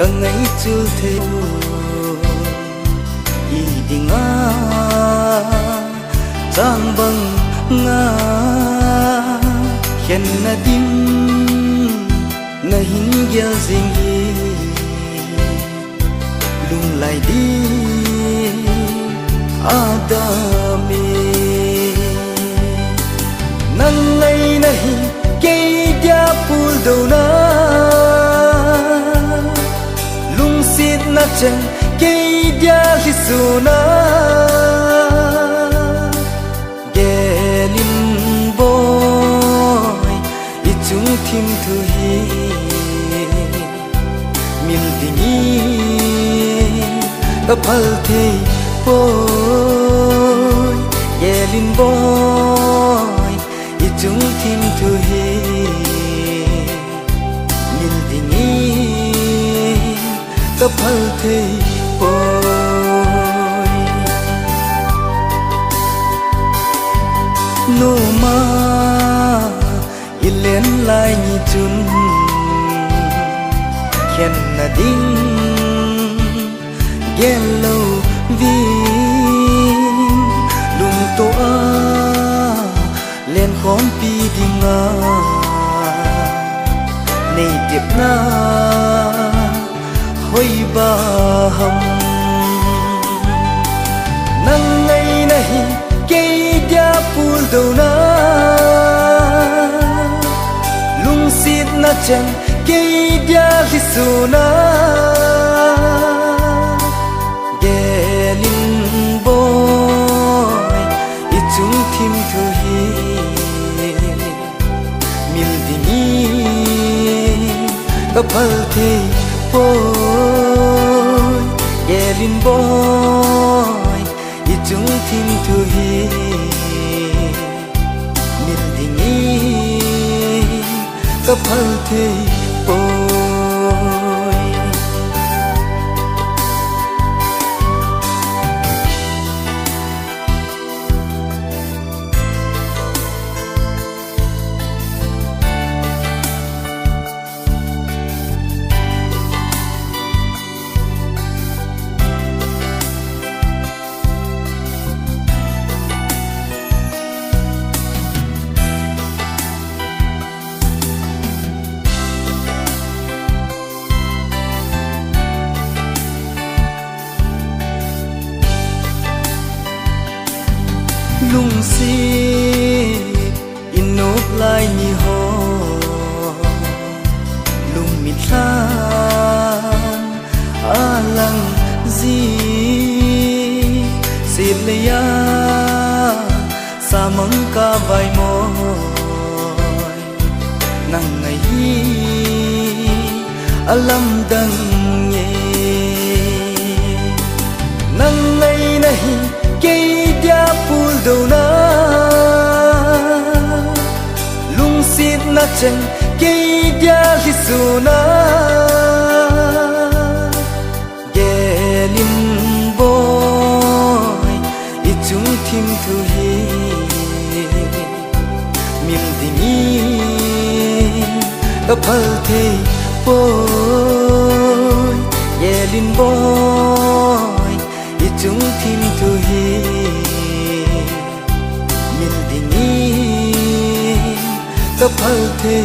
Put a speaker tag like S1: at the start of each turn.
S1: ngày chưa theo ý định trang bằng nga khen na din na hin ya zingi lung lại đi adami nang ngày này cây dia pul đâu na lung sit na chân cây dia li su na gelin boy i chung thim thu hi mil dingi ta phal the boy gelin boy i chung thim thu hi mil dingi ta phal the boy no ma ilen lai ni chun khen na ding yellow vi lung to a len khom pi dinga nei tiep na hoi ba hum nang ngày này cây dia pul đâu na lung sit na chân cây dia li su na gelin boy i chung thim thu hi mil dingi ta phal the boy gelin boy i chung thim thu hi mil dingi ta phal the boy lung si inop lai ni ho lung mit than alang zi sil ya samang ka vai moi nang ngày hi alam dang ye nang ngày này cây dia pul đâu na lung sit na chân cây dia li su na gelin boy i chung thim thu hi mil dingi ta phal the boy gelin boy i chung thim thu hi mil dingi ta phal the